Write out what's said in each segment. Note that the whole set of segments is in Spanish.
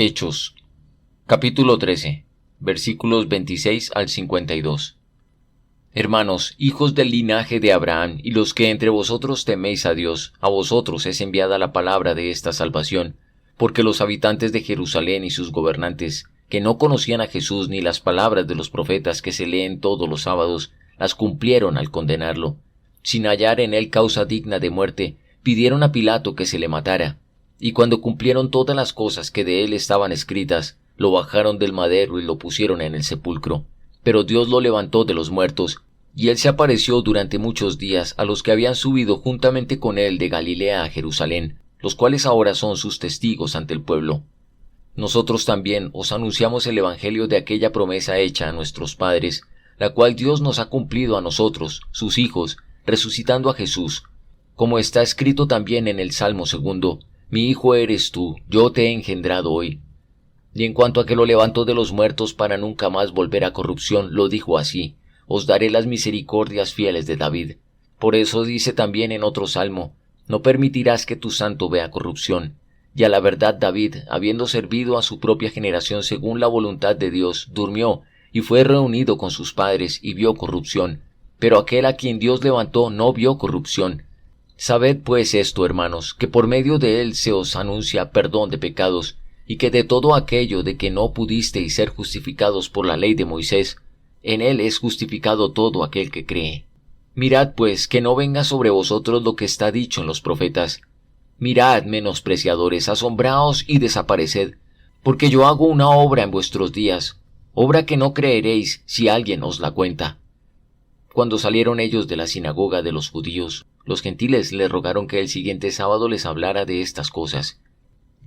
Hechos, capítulo 13, versículos 26 al 52. Hermanos, hijos del linaje de Abraham, y los que entre vosotros teméis a Dios, a vosotros es enviada la palabra de esta salvación, porque los habitantes de Jerusalén y sus gobernantes, que no conocían a Jesús ni las palabras de los profetas que se leen todos los sábados, las cumplieron al condenarlo. Sin hallar en él causa digna de muerte, pidieron a Pilato que se le matara. Y cuando cumplieron todas las cosas que de él estaban escritas, lo bajaron del madero y lo pusieron en el sepulcro. Pero Dios lo levantó de los muertos, y él se apareció durante muchos días a los que habían subido juntamente con él de Galilea a Jerusalén, los cuales ahora son sus testigos ante el pueblo. Nosotros también os anunciamos el evangelio de aquella promesa hecha a nuestros padres, la cual Dios nos ha cumplido a nosotros, sus hijos, resucitando a Jesús, como está escrito también en el Salmo 2: Mi hijo eres tú, yo te he engendrado hoy. Y en cuanto a que lo levantó de los muertos para nunca más volver a corrupción, lo dijo así: Os daré las misericordias fieles de David. Por eso dice también en otro salmo: No permitirás que tu santo vea corrupción. Y a la verdad David, habiendo servido a su propia generación según la voluntad de Dios, durmió, y fue reunido con sus padres, y vio corrupción. Pero aquel a quien Dios levantó no vio corrupción. Sabed pues esto, hermanos, que por medio de él se os anuncia perdón de pecados, y que de todo aquello de que no pudisteis ser justificados por la ley de Moisés, en él es justificado todo aquel que cree. Mirad pues que no venga sobre vosotros lo que está dicho en los profetas: Mirad, menospreciadores, asombraos y desapareced, porque yo hago una obra en vuestros días, obra que no creeréis si alguien os la cuenta. Cuando salieron ellos de la sinagoga de los judíos, los gentiles le rogaron que el siguiente sábado les hablara de estas cosas.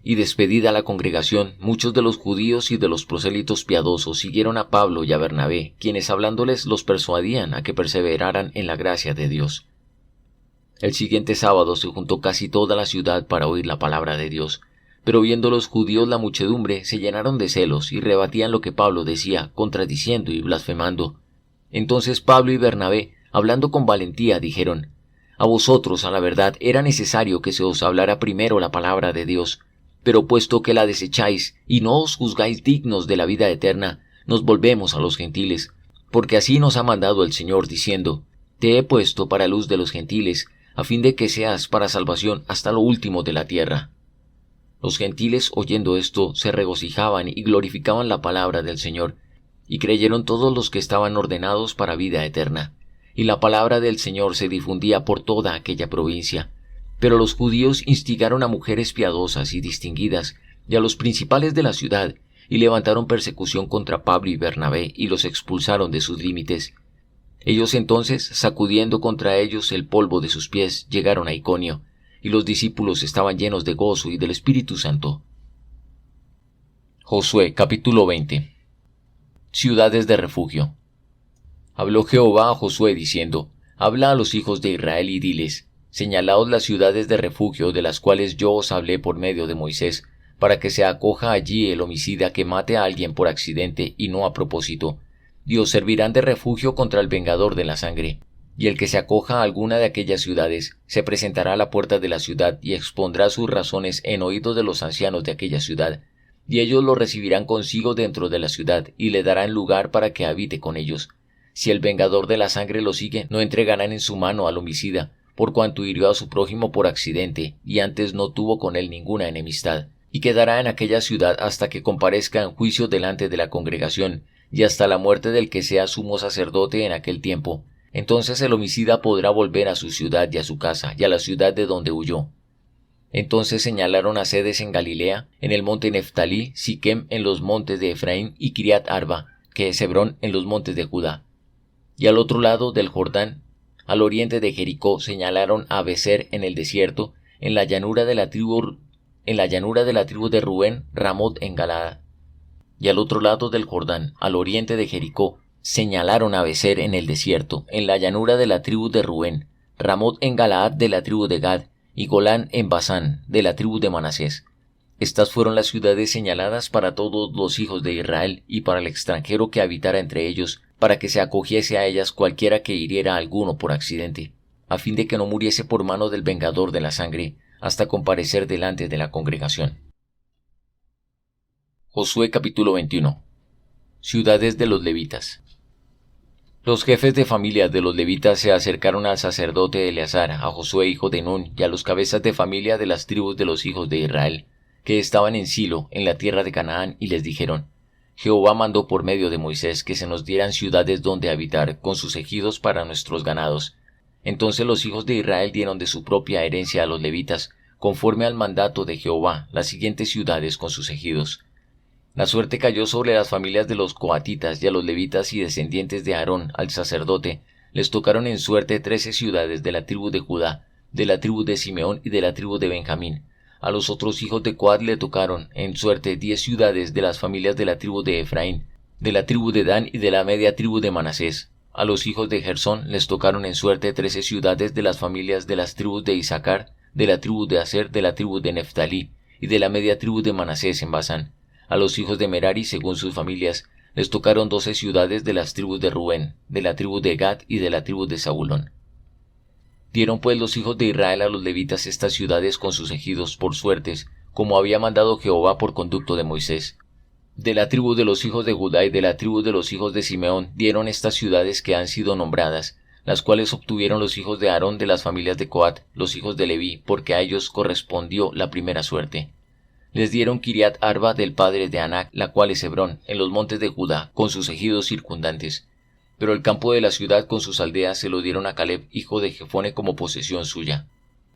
Y despedida la congregación, muchos de los judíos y de los prosélitos piadosos siguieron a Pablo y a Bernabé, quienes hablándoles los persuadían a que perseveraran en la gracia de Dios. El siguiente sábado se juntó casi toda la ciudad para oír la palabra de Dios, pero viendo los judíos la muchedumbre, se llenaron de celos y rebatían lo que Pablo decía, contradiciendo y blasfemando. Entonces Pablo y Bernabé, hablando con valentía, dijeron: A vosotros, a la verdad, era necesario que se os hablara primero la palabra de Dios, pero puesto que la desecháis y no os juzgáis dignos de la vida eterna, nos volvemos a los gentiles, porque así nos ha mandado el Señor, diciendo: Te he puesto para luz de los gentiles, a fin de que seas para salvación hasta lo último de la tierra. Los gentiles, oyendo esto, se regocijaban y glorificaban la palabra del Señor, y creyeron todos los que estaban ordenados para vida eterna. Y la palabra del Señor se difundía por toda aquella provincia. Pero los judíos instigaron a mujeres piadosas y distinguidas, y a los principales de la ciudad, y levantaron persecución contra Pablo y Bernabé, y los expulsaron de sus límites. Ellos entonces, sacudiendo contra ellos el polvo de sus pies, llegaron a Iconio, y los discípulos estaban llenos de gozo y del Espíritu Santo. Josué capítulo 20. Ciudades de refugio. Habló Jehová a Josué diciendo: Habla a los hijos de Israel y diles: Señalaos las ciudades de refugio de las cuales yo os hablé por medio de Moisés, para que se acoja allí el homicida que mate a alguien por accidente y no a propósito, y os servirán de refugio contra el vengador de la sangre. Y el que se acoja a alguna de aquellas ciudades, se presentará a la puerta de la ciudad y expondrá sus razones en oídos de los ancianos de aquella ciudad, y ellos lo recibirán consigo dentro de la ciudad, y le darán lugar para que habite con ellos. Si el vengador de la sangre lo sigue, no entregarán en su mano al homicida, por cuanto hirió a su prójimo por accidente, y antes no tuvo con él ninguna enemistad, y quedará en aquella ciudad hasta que comparezca en juicio delante de la congregación, y hasta la muerte del que sea sumo sacerdote en aquel tiempo. Entonces el homicida podrá volver a su ciudad y a su casa, y a la ciudad de donde huyó. Entonces señalaron a sedes en Galilea, en el monte Neftalí, Siquem en los montes de Efraín, y Kiriat Arba, que es Hebrón, en los montes de Judá. Y al otro lado del Jordán, al oriente de Jericó, señalaron a Becer en el desierto, en la llanura de la tribu de Rubén, Ramot en Galaad. Y al otro lado del Jordán, al oriente de Jericó, señalaron a Becer en el desierto, en la llanura de la tribu de Rubén, Ramot en Galaad de la tribu de Gad, y Golán en Basán, de la tribu de Manasés. Estas fueron las ciudades señaladas para todos los hijos de Israel y para el extranjero que habitara entre ellos, para que se acogiese a ellas cualquiera que hiriera a alguno por accidente, a fin de que no muriese por mano del vengador de la sangre, hasta comparecer delante de la congregación. Josué capítulo 21. Ciudades de los levitas. Los jefes de familia de los levitas se acercaron al sacerdote Eleazar, a Josué hijo de Nun, y a los cabezas de familia de las tribus de los hijos de Israel, que estaban en Silo, en la tierra de Canaán, y les dijeron: Jehová mandó por medio de Moisés que se nos dieran ciudades donde habitar, con sus ejidos para nuestros ganados. Entonces los hijos de Israel dieron de su propia herencia a los levitas, conforme al mandato de Jehová, las siguientes ciudades con sus ejidos. La suerte cayó sobre las familias de los coatitas, y a los levitas y descendientes de Aarón, al sacerdote, les tocaron en suerte 13 ciudades de la tribu de Judá, de la tribu de Simeón y de la tribu de Benjamín. A los otros hijos de Coat le tocaron en suerte 10 ciudades de las familias de la tribu de Efraín, de la tribu de Dan y de la media tribu de Manasés. A los hijos de Gersón les tocaron en suerte 13 ciudades de las familias de las tribus de Isaacar, de la tribu de Aser, de la tribu de Neftalí y de la media tribu de Manasés en Basán. A los hijos de Merari, según sus familias, les tocaron 12 ciudades de las tribus de Rubén, de la tribu de Gad y de la tribu de Zabulón. Dieron pues los hijos de Israel a los levitas estas ciudades con sus ejidos por suertes, como había mandado Jehová por conducto de Moisés. De la tribu de los hijos de Judá y de la tribu de los hijos de Simeón dieron estas ciudades que han sido nombradas, las cuales obtuvieron los hijos de Aarón de las familias de Coat, los hijos de Leví, porque a ellos correspondió la primera suerte. Les dieron Kiriat Arba del padre de Anac, la cual es Hebrón, en los montes de Judá, con sus ejidos circundantes. Pero el campo de la ciudad con sus aldeas se lo dieron a Caleb, hijo de Jefone, como posesión suya.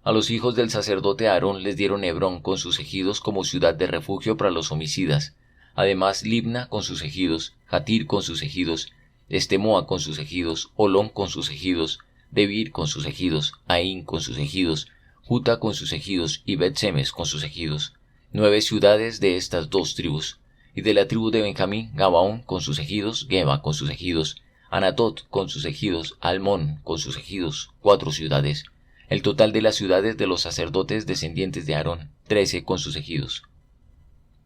A los hijos del sacerdote Aarón les dieron Hebrón con sus ejidos como ciudad de refugio para los homicidas. Además Libna con sus ejidos, Jatir con sus ejidos, Estemoa con sus ejidos, Olón con sus ejidos, Debir con sus ejidos, Aín con sus ejidos, Juta con sus ejidos y Bet-Semes con sus ejidos. 9 ciudades de estas 2 tribus. Y de la tribu de Benjamín, Gabaón con sus ejidos, Geba con sus ejidos, Anatot con sus ejidos, Almón con sus ejidos, 4 ciudades. El total de las ciudades de los sacerdotes descendientes de Aarón, 13 con sus ejidos.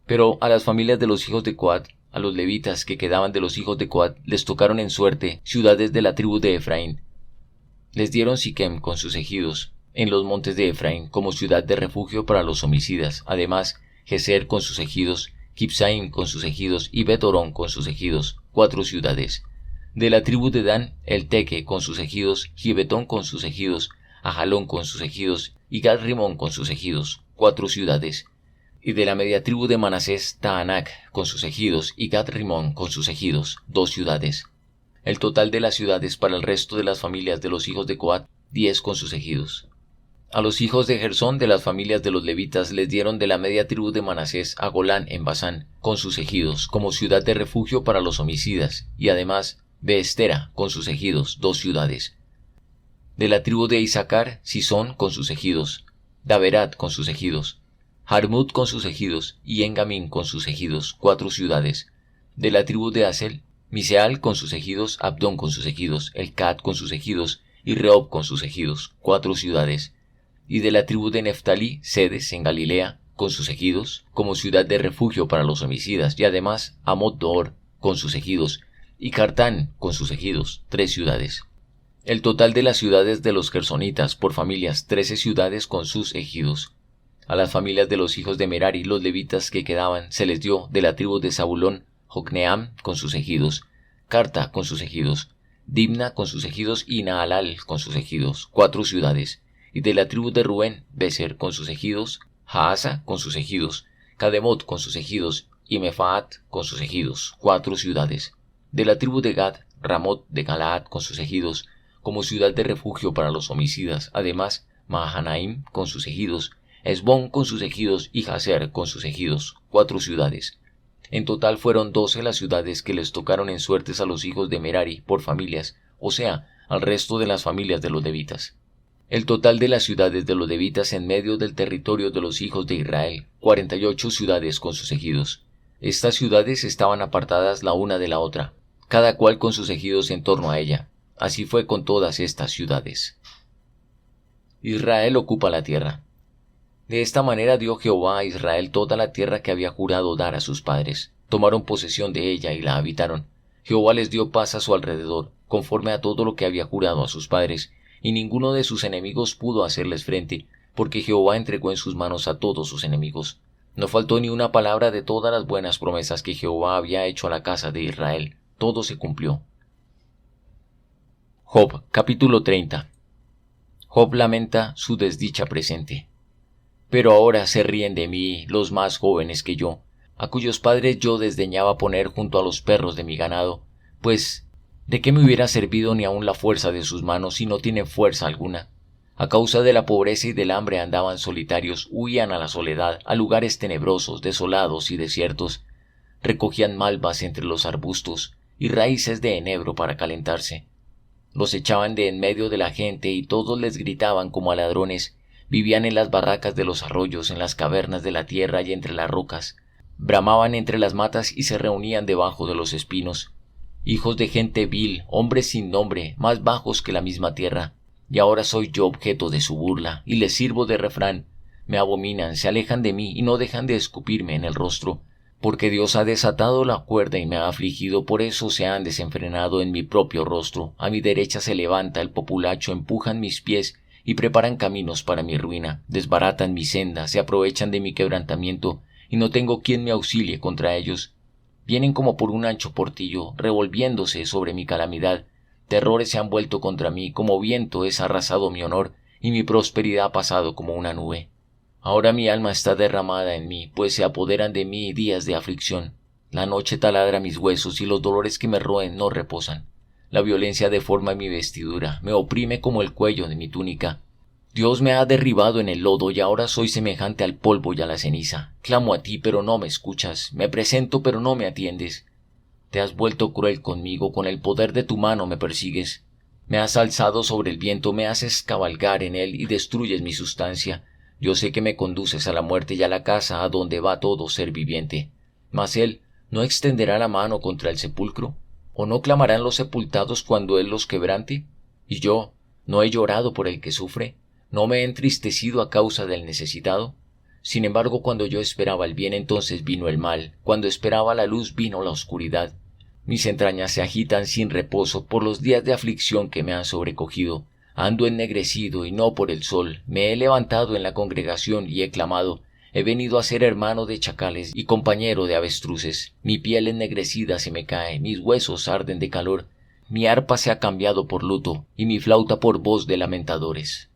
Pero a las familias de los hijos de Coat, a los levitas que quedaban de los hijos de Coat, les tocaron en suerte ciudades de la tribu de Efraín. Les dieron Siquem con sus ejidos, en los montes de Efraín, como ciudad de refugio para los homicidas. Además, Geser con sus ejidos, Kibsaim con sus ejidos y Bet-Orón con sus ejidos, 4 ciudades. De la tribu de Dan, el Teque con sus ejidos, Gibetón con sus ejidos, Ajalón con sus ejidos y Gad-Rimón con sus ejidos, 4 ciudades. Y de la media tribu de Manasés, Taanac con sus ejidos y Gad-Rimón con sus ejidos, 2 ciudades. El total de las ciudades para el resto de las familias de los hijos de Coat, 10 con sus ejidos. A los hijos de Gersón de las familias de los levitas les dieron de la media tribu de Manasés a Golán en Basán, con sus ejidos, como ciudad de refugio para los homicidas, y además Beestera con sus ejidos, 2 ciudades. De la tribu de Isaacar, Sisón con sus ejidos, Daberat con sus ejidos, Jarmut con sus ejidos, y Engamín con sus ejidos, 4 ciudades. De la tribu de Asel, Miseal con sus ejidos, Abdón con sus ejidos, Elcat con sus ejidos, y Rehob con sus ejidos, 4 ciudades. Y de la tribu de Neftalí, Sedes en Galilea, con sus ejidos, como ciudad de refugio para los homicidas, y además Amot-Dor con sus ejidos, y Cartán con sus ejidos, 3 ciudades. El total de las ciudades de los gersonitas por familias, 13 ciudades con sus ejidos. A las familias de los hijos de Merari, los levitas que quedaban, se les dio de la tribu de Zabulón, Jocneam con sus ejidos, Carta con sus ejidos, Dimna con sus ejidos y Naalal con sus ejidos, 4 ciudades. Y de la tribu de Rubén, Beser con sus ejidos, Jaasa con sus ejidos, Cademot con sus ejidos y Mefaat con sus ejidos, 4 ciudades. De la tribu de Gad, Ramot de Galaad con sus ejidos, como ciudad de refugio para los homicidas. Además, Mahanaim con sus ejidos, Esbón con sus ejidos y Jazer con sus ejidos, 4 ciudades. En total fueron 12 las ciudades que les tocaron en suertes a los hijos de Merari por familias, o sea, al resto de las familias de los levitas. El total de las ciudades de los levitas en medio del territorio de los hijos de Israel, 48 ciudades con sus ejidos. Estas ciudades estaban apartadas la una de la otra, cada cual con sus ejidos en torno a ella. Así fue con todas estas ciudades. Israel ocupa la tierra. De esta manera dio Jehová a Israel toda la tierra que había jurado dar a sus padres. Tomaron posesión de ella y la habitaron. Jehová les dio paz a su alrededor, conforme a todo lo que había jurado a sus padres, y ninguno de sus enemigos pudo hacerles frente, porque Jehová entregó en sus manos a todos sus enemigos. No faltó ni una palabra de todas las buenas promesas que Jehová había hecho a la casa de Israel. Todo se cumplió. Job, capítulo 30. Job lamenta su desdicha presente. Pero ahora se ríen de mí los más jóvenes que yo, a cuyos padres yo desdeñaba poner junto a los perros de mi ganado, pues ¿de qué me hubiera servido ni aun la fuerza de sus manos si no tienen fuerza alguna? A causa de la pobreza y del hambre andaban solitarios, huían a la soledad, a lugares tenebrosos, desolados y desiertos. Recogían malvas entre los arbustos y raíces de enebro para calentarse. Los echaban de en medio de la gente y todos les gritaban como a ladrones. Vivían en las barracas de los arroyos, en las cavernas de la tierra y entre las rocas. Bramaban entre las matas y se reunían debajo de los espinos. Hijos de gente vil, hombres sin nombre, más bajos que la misma tierra. Y ahora soy yo objeto de su burla, y les sirvo de refrán. Me abominan, se alejan de mí, y no dejan de escupirme en el rostro. Porque Dios ha desatado la cuerda y me ha afligido, por eso se han desenfrenado en mi propio rostro. A mi derecha se levanta el populacho, empujan mis pies, y preparan caminos para mi ruina. Desbaratan mi senda, se aprovechan de mi quebrantamiento, y no tengo quien me auxilie contra ellos. Vienen como por un ancho portillo, revolviéndose sobre mi calamidad. Terrores se han vuelto contra mí, como viento es arrasado mi honor, y mi prosperidad ha pasado como una nube. Ahora mi alma está derramada en mí, pues se apoderan de mí días de aflicción. La noche taladra mis huesos, y los dolores que me roen no reposan. La violencia deforma mi vestidura, me oprime como el cuello de mi túnica. Dios me ha derribado en el lodo, y ahora soy semejante al polvo y a la ceniza. Clamo a ti, pero no me escuchas, me presento, pero no me atiendes. Te has vuelto cruel conmigo, con el poder de tu mano me persigues. Me has alzado sobre el viento, me haces cabalgar en él y destruyes mi sustancia. Yo sé que me conduces a la muerte y a la casa a donde va todo ser viviente. Mas él ¿no extenderá la mano contra el sepulcro? ¿O no clamarán los sepultados cuando él los quebrante? Y yo, ¿no he llorado por el que sufre? ¿No me he entristecido a causa del necesitado? Sin embargo, cuando yo esperaba el bien, entonces vino el mal. Cuando esperaba la luz, vino la oscuridad. Mis entrañas se agitan sin reposo por los días de aflicción que me han sobrecogido. Ando ennegrecido y no por el sol. Me he levantado en la congregación y he clamado. He venido a ser hermano de chacales y compañero de avestruces. Mi piel ennegrecida se me cae, mis huesos arden de calor. Mi arpa se ha cambiado por luto y mi flauta por voz de lamentadores.